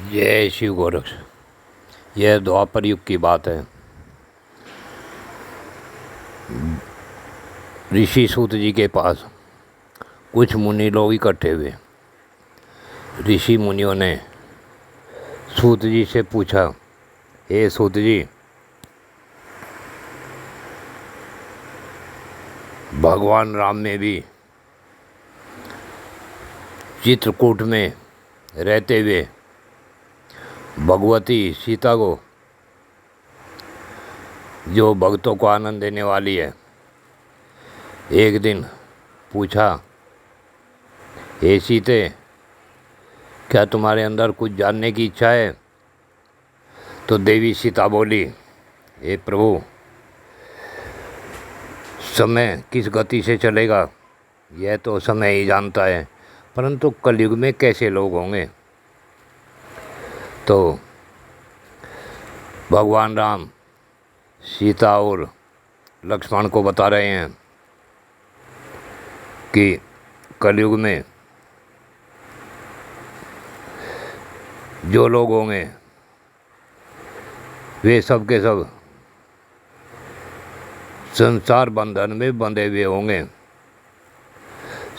जय शिव गोरक्ष। यह द्वापर युग की बात है। ऋषि सूत जी के पास कुछ मुनि लोग इकट्ठे हुए। ऋषि मुनियों ने सूत जी से पूछा, हे सूत जी, भगवान राम ने भी चित्रकूट में रहते हुए भगवती सीता को, जो भक्तों को आनंद देने वाली है, एक दिन पूछा, हे सीते, क्या तुम्हारे अंदर कुछ जानने की इच्छा है? तो देवी सीता बोली, हे प्रभु, समय किस गति से चलेगा यह तो समय ही जानता है, परंतु कलयुग में कैसे लोग होंगे। तो भगवान राम सीता और लक्ष्मण को बता रहे हैं कि कलयुग में जो लोग होंगे वे सब के सब संसार बंधन में बंधे हुए होंगे।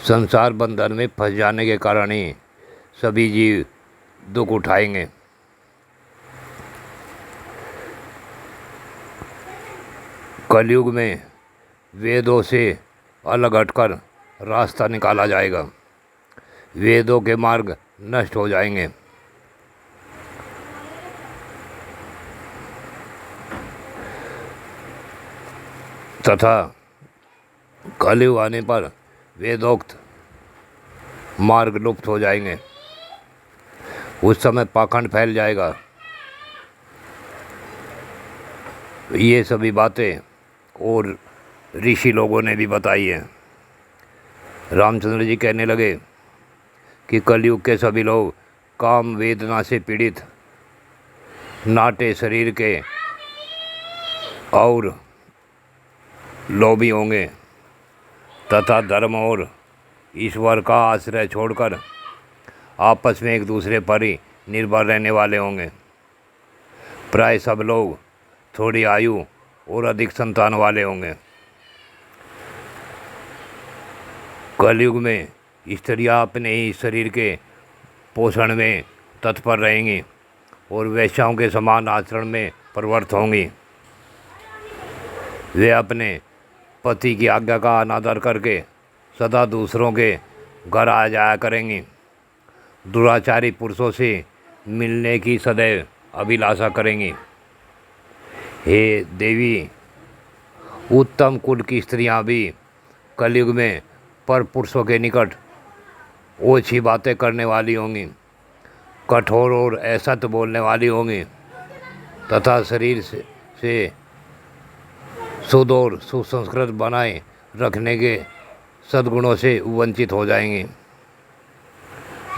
संसार बंधन में फंस जाने के कारण ही सभी जीव दुख उठाएंगे। कलयुग में वेदों से अलग हटकर रास्ता निकाला जाएगा। वेदों के मार्ग नष्ट हो जाएंगे। तथा कलयुग आने पर वेदोक्त मार्ग लुप्त हो जाएंगे। उस समय पाखंड फैल जाएगा। ये सभी बातें और ऋषि लोगों ने भी बताई है। रामचंद्र जी कहने लगे कि कलयुग के सभी लोग काम वेदना से पीड़ित, नाटे शरीर के और लोभी होंगे तथा धर्म और ईश्वर का आश्रय छोड़कर आपस में एक दूसरे पर ही निर्भर रहने वाले होंगे। प्राय सब लोग थोड़ी आयु और अधिक संतान वाले होंगे। कलयुग में स्त्रियां अपने ही शरीर के पोषण में तत्पर रहेंगी और वैश्याओं के समान आचरण में प्रवृत्त होंगी। वे अपने पति की आज्ञा का अनादर करके सदा दूसरों के घर आ जाया करेंगी। दुराचारी पुरुषों से मिलने की सदैव अभिलाषा करेंगी। हे देवी, उत्तम कुल की स्त्रियां भी कलयुग में पर पुरुषों के निकट ओछी बातें करने वाली होंगी, कठोर और असत्य बोलने वाली होंगी तथा शरीर से शुद्ध और सुसंस्कृत बनाए रखने के सद्गुणों से वंचित हो जाएंगे।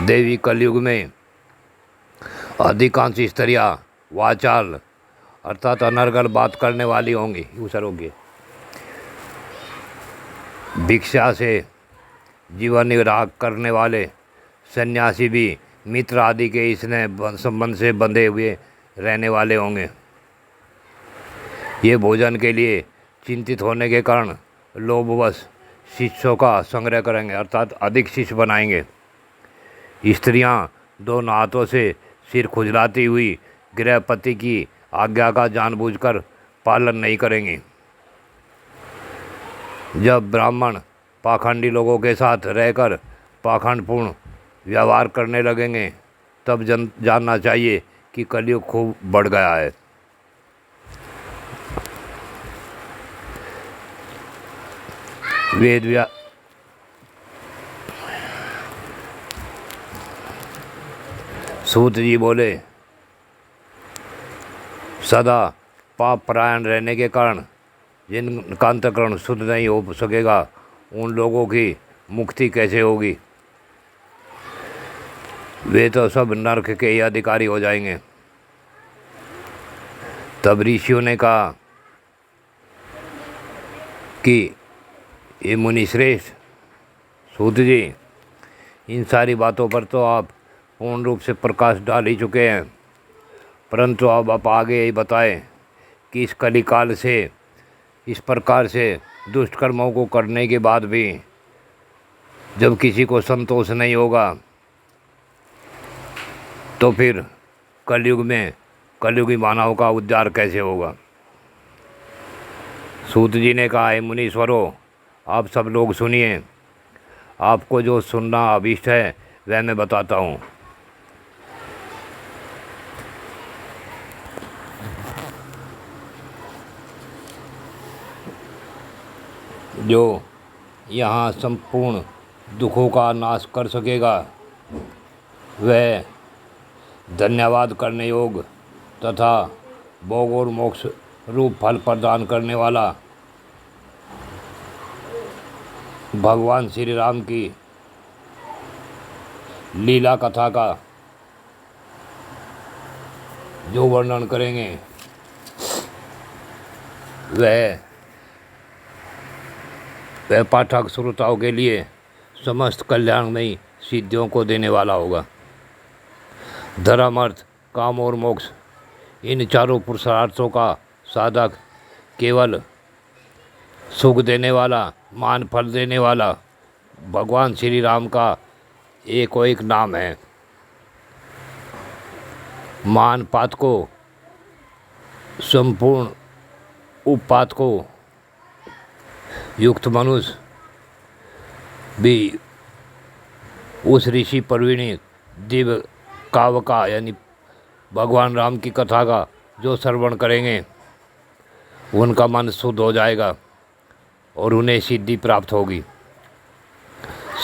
देवी, कलयुग में अधिकांश स्त्रियां वाचाल अर्थात अनर्गल बात करने वाली होंगी। होगी भिक्षा से जीवन निर्वाह करने वाले सन्यासी भी मित्र आदि के स्नेह संबंध से बंधे हुए रहने वाले होंगे। ये भोजन के लिए चिंतित होने के कारण लोभवश शिष्यों का संग्रह करेंगे अर्थात अधिक शिष्य बनाएंगे। स्त्रियां दोनों हाथों से सिर खुजलाती हुई गृहपति की आज्ञा का जानबूझकर पालन नहीं करेंगी। जब ब्राह्मण पाखंडी लोगों के साथ रहकर पाखंडपूर्ण व्यवहार करने लगेंगे तब जानना चाहिए कि कलयुग खूब बढ़ गया है। वेद सूत जी बोले, सदा पाप परायण रहने के कारण जिनका अंतःकरण शुद्ध नहीं हो सकेगा उन लोगों की मुक्ति कैसे होगी? वे तो सब नरक के ही अधिकारी हो जाएंगे। तब ऋषियों ने कहा कि ये मुनि श्रेष्ठ सूत जी, इन सारी बातों पर तो आप पूर्ण रूप से प्रकाश डाल ही चुके हैं, परंतु अब आप आगे यही बताएं कि इस कलिकाल से इस प्रकार से दुष्ट कर्मों को करने के बाद भी जब किसी को संतोष नहीं होगा तो फिर कलयुग में कलयुगी मानव का उद्धार कैसे होगा। सूत जी ने कहा, है मुनीश्वरों, आप सब लोग सुनिए, आपको जो सुनना अभीष्ट है वह मैं बताता हूँ। जो यहाँ संपूर्ण दुखों का नाश कर सकेगा वह धन्यवाद करने योग तथा भोग और मोक्ष रूप फल प्रदान करने वाला भगवान श्री राम की लीला कथा का जो वर्णन करेंगे वह पाठक श्रोताओं के लिए समस्त कल्याणमयी सिद्धियों को देने वाला होगा। धर्म, अर्थ, काम और मोक्ष, इन चारों पुरुषार्थों का साधक केवल सुख देने वाला, मान फल देने वाला भगवान श्री राम का एक नाम है। मान पात को, संपूर्ण उपात को युक्त मनुष्य भी उस ऋषि प्रवीणी दिव्य काव्य का यानी भगवान राम की कथा का जो श्रवण करेंगे उनका मन शुद्ध हो जाएगा और उन्हें सिद्धि प्राप्त होगी।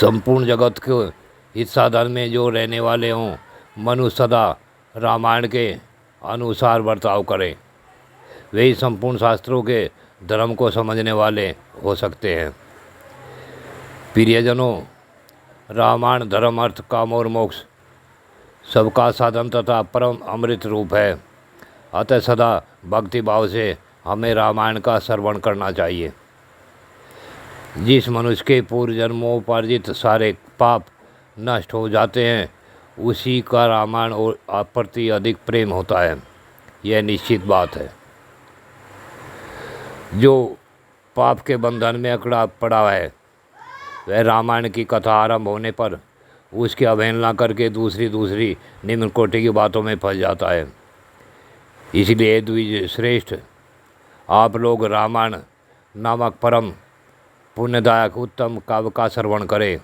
संपूर्ण जगत के इस साधन में जो रहने वाले हों, मनुष्य सदा रामायण के अनुसार बर्ताव करें, वही संपूर्ण शास्त्रों के धर्म को समझने वाले हो सकते हैं। प्रियजनों, रामायण धर्म, अर्थ, काम और मोक्ष सबका साधन तथा परम अमृत रूप है। अतः सदा भक्ति भाव से हमें रामायण का श्रवण करना चाहिए। जिस मनुष्य के पूर्व जन्मोपार्जित सारे पाप नष्ट हो जाते हैं उसी का रामायण और प्रति अधिक प्रेम होता है, यह निश्चित बात है। जो पाप के बंधन में अकड़ा पड़ा है वह रामायण की कथा आरंभ होने पर उसकी अवहेलना करके दूसरी निम्न कोटि की बातों में फंस जाता है। इसलिए द्विज श्रेष्ठ, आप लोग रामायण नामक परम पुण्यदायक उत्तम काव्य का श्रवण करें,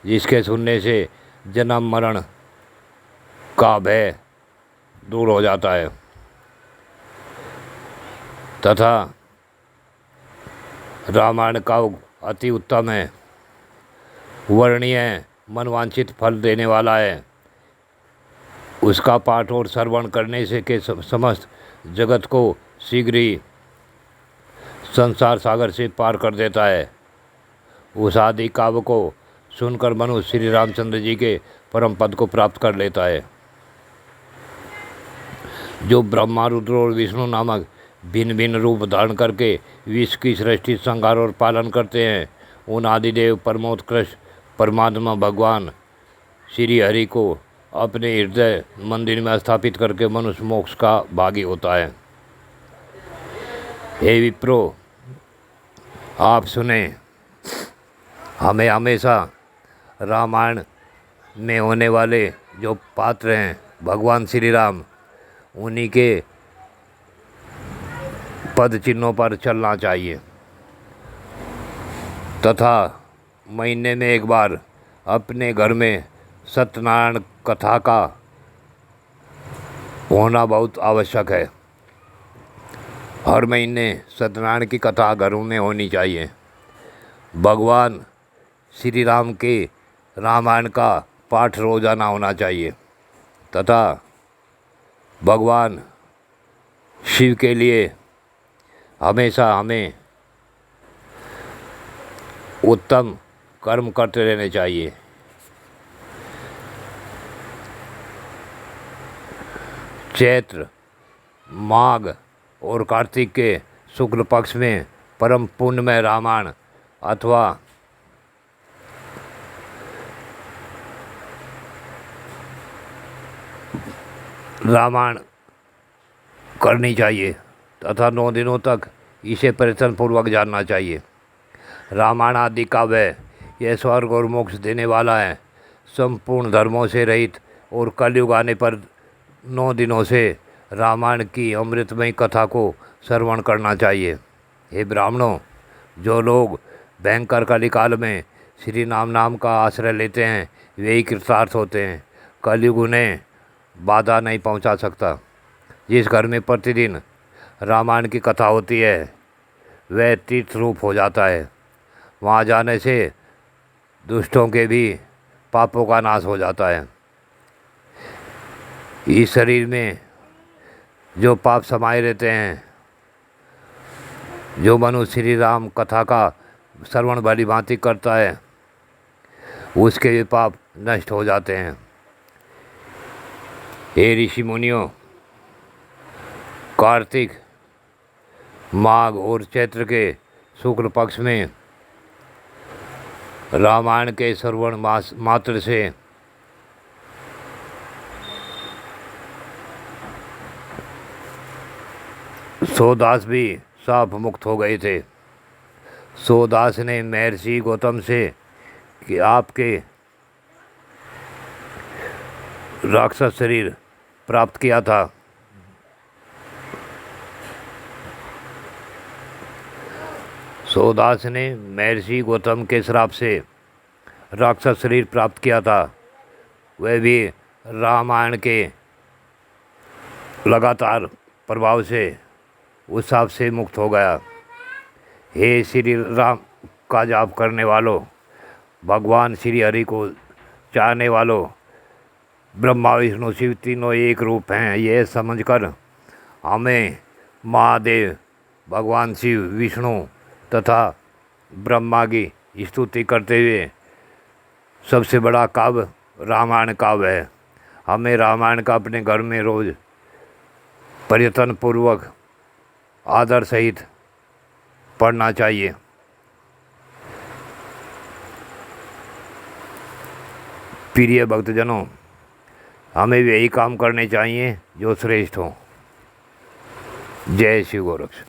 जिसके सुनने से जन्म मरण का भय दूर हो जाता है तथा रामायण का अति उत्तम है, वर्णीय है, मनवांछित फल देने वाला है। उसका पाठ और श्रवण करने से के समस्त जगत को शीघ्र ही संसार सागर से पार कर देता है। उस आदि काव्य को सुनकर मनुष्य श्री रामचंद्र जी के परम पद को प्राप्त कर लेता है। जो ब्रह्मा, रुद्र और विष्णु नामक भिन्न भिन्न रूप धारण करके विश्व की सृष्टि, संहार और पालन करते हैं, उन आदिदेव परमोत्कृष्ट परमात्मा भगवान श्री हरि को अपने हृदय मंदिर में स्थापित करके मनुष्य मोक्ष का भागी होता है। हे विप्रो, आप सुने, हमें हमेशा रामायण में होने वाले जो पात्र हैं भगवान श्री राम, उन्हीं के पद चिन्हों पर चलना चाहिए तथा महीने में एक बार अपने घर में सत्यनारायण कथा का होना बहुत आवश्यक है। हर महीने सत्यनारायण की कथा घरों में होनी चाहिए। भगवान श्री राम के रामायण का पाठ रोजाना होना चाहिए तथा भगवान शिव के लिए हमेशा हमें उत्तम कर्म करते रहने चाहिए। चैत्र, माघ और कार्तिक के शुक्ल पक्ष में परम पुण्यमय रामायण अथवा रामायण करनी चाहिए तथा 9 दिनों तक इसे प्रयत्नपूर्वक जानना चाहिए। रामायण आदि काव्य यह स्वर्ग और मोक्ष देने वाला है। संपूर्ण धर्मों से रहित और कलयुग आने पर 9 दिनों से रामायण की अमृतमयी कथा को श्रवण करना चाहिए। हे ब्राह्मणों, जो लोग भयंकर कलिकाल में श्री नाम का आश्रय लेते हैं वे ही कृतार्थ होते हैं। कलयुग उन्हें बाधा नहीं पहुंचा सकता। जिस घर में प्रतिदिन रामायण की कथा होती है वह तीर्थ रूप हो जाता है। वहाँ जाने से दुष्टों के भी पापों का नाश हो जाता है। इस शरीर में जो पाप समाये रहते हैं, जो मनुष्य श्री राम कथा का श्रवण भली भांति करता है उसके भी पाप नष्ट हो जाते हैं। हे ऋषि मुनियों, कार्तिक, माघ और चैत्र के शुक्ल पक्ष में रामायण के श्रवण मात्र से सूरदास भी शाप मुक्त हो गए थे। सूरदास ने महर्षि गौतम से कि आपके राक्षस शरीर प्राप्त किया था। सूरदास ने महर्षि गौतम के श्राप से राक्षस शरीर प्राप्त किया था। वह भी रामायण के लगातार प्रभाव से उस शाप से मुक्त हो गया। हे श्री राम का जाप करने वालों, भगवान श्री हरि को चाहने वालों, ब्रह्मा विष्णु शिव तीनों एक रूप हैं यह समझकर हमें महादेव, भगवान शिव, विष्णु तथा ब्रह्मा की स्तुति करते हुए सबसे बड़ा काव्य रामायण काव्य है। हमें रामायण का अपने घर में रोज़ प्रयत्नपूर्वक आदर सहित पढ़ना चाहिए। प्रिय भक्तजनों, हमें भी यही काम करने चाहिए जो श्रेष्ठ हो। जय शिव गोरक्ष।